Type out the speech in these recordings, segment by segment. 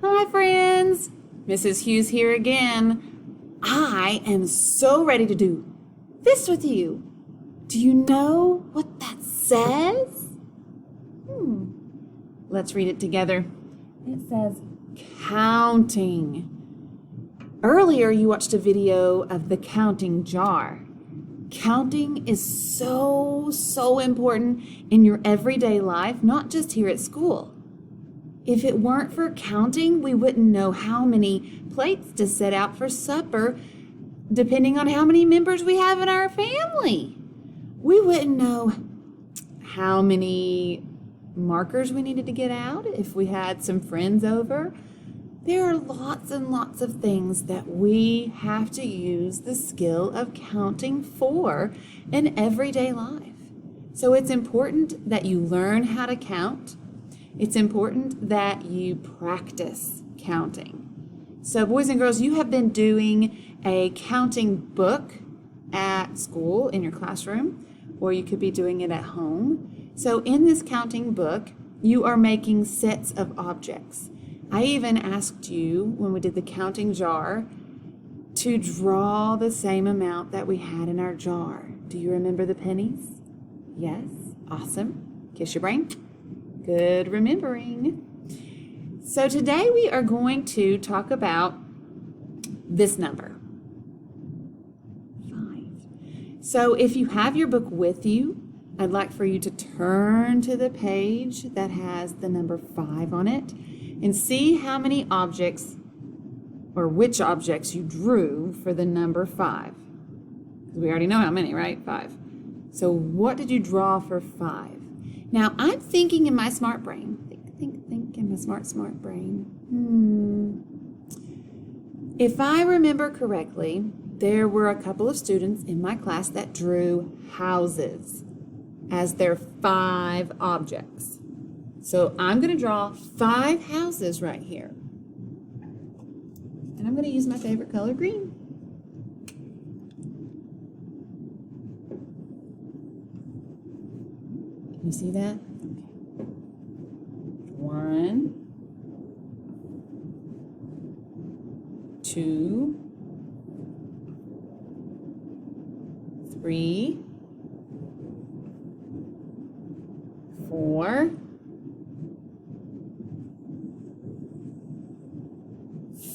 Hi, friends. Mrs. Hughes here again. I am so ready to do this with you. Do you know what that says? Let's read it together. It says counting. Earlier, you watched a video of the counting jar. Counting is so important in your everyday life, not just here at school. If it weren't for counting, we wouldn't know how many plates to set out for supper, depending on how many members we have in our family. We wouldn't know how many markers we needed to get out if we had some friends over. There are lots and lots of things that we have to use the skill of counting for in everyday life. So it's important that you learn how to count. It's important that you practice counting. So boys and girls, you have been doing a counting book at school in your classroom, or you could be doing it at home. So in this counting book, you are making sets of objects. I even asked you when we did the counting jar to draw the same amount that we had in our jar. Do you remember the pennies? Yes? Awesome. Kiss your brain. Good remembering. So today we are going to talk about this number, 5. So if you have your book with you, I'd like for you to turn to the page that has the number 5 on it and see how many objects or which objects you drew for the number 5. We already know how many, right? 5. So what did you draw for 5? Now, I'm thinking in my smart brain. Think in my smart brain. If I remember correctly, there were a couple of students in my class that drew houses as their 5 objects. So I'm going to draw 5 houses right here. And I'm going to use my favorite color, green. Can you see that? Okay. 1, 2, 3, 4,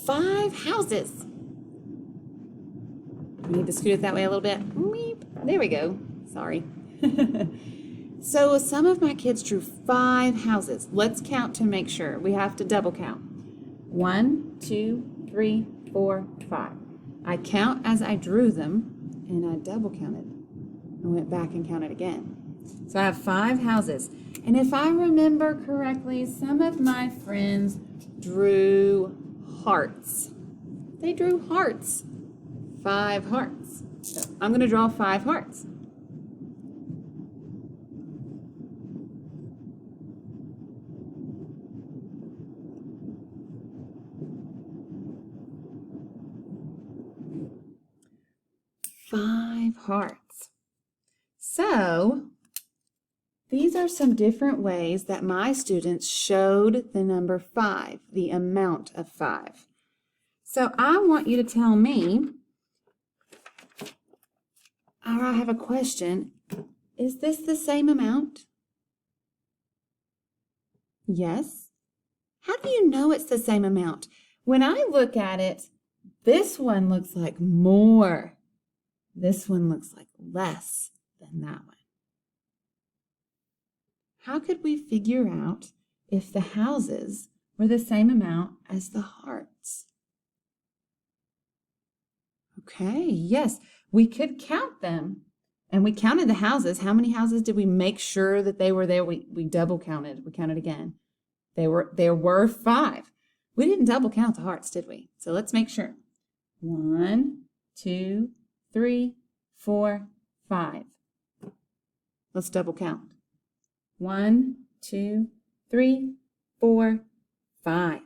5 houses. We need to scoot it that way a little bit. There we go. Sorry. So some of my kids drew 5 houses. Let's count to make sure. We have to double count. 1, 2, 3, 4, 5. I count as I drew them, and I double counted. I went back and counted again. So I have 5 houses. And if I remember correctly, some of my friends drew hearts. They drew hearts. 5 hearts. So I'm going to draw 5 hearts. Five hearts. So these are some different ways that my students showed the number 5, the amount of 5. So I want you to tell me, or I have a question, is this the same amount? Yes. How do you know it's the same amount? When I look at it, this one looks like more. This one looks like less than that one. How could we figure out if the houses were the same amount as the hearts? Okay, yes, we could count them. And we counted the houses. How many houses did we make sure that they were there? We double counted. We counted again. There were 5. We didn't double count the hearts, did we? So let's make sure. 1, 2, 3, 4, 5. Let's double count. 1, 2, 3, 4, 5.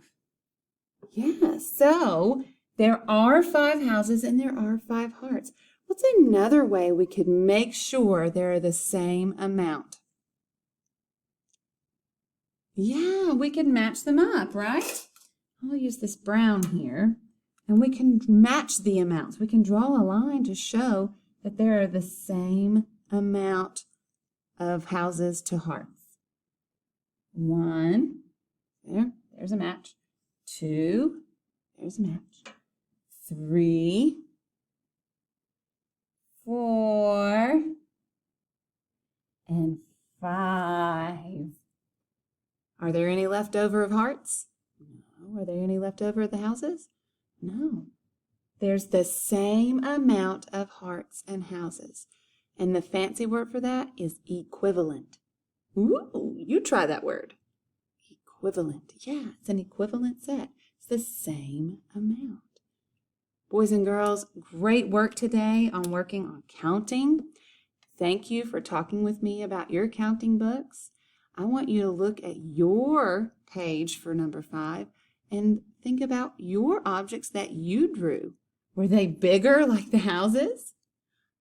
Yeah, so there are 5 houses and there are 5 hearts. What's another way we could make sure they're the same amount? Yeah, we can match them up, right? I'll use this brown here, and we can match the amounts. We can draw a line to show that there are the same amount of houses to hearts. 1, there's a match. 2, there's a match. 3, 4, and 5. Are there any left over of hearts? No. Are there any left over of the houses? No. There's the same amount of hearts and houses. And the fancy word for that is equivalent. Ooh, you try that word. Equivalent. Yeah, it's an equivalent set. It's the same amount. Boys and girls, great work today on working on counting. Thank you for talking with me about your counting books. I want you to look at your page for number 5 and think about your objects that you drew. Were they bigger like the houses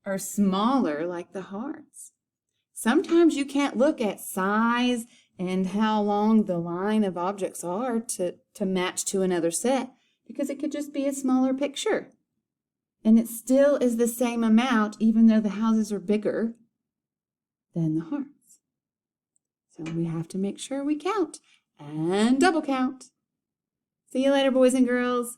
or smaller like the hearts? Sometimes you can't look at size and how long the line of objects are to match to another set because it could just be a smaller picture. And it still is the same amount even though the houses are bigger than the hearts. So we have to make sure we count and double count. See you later, boys and girls.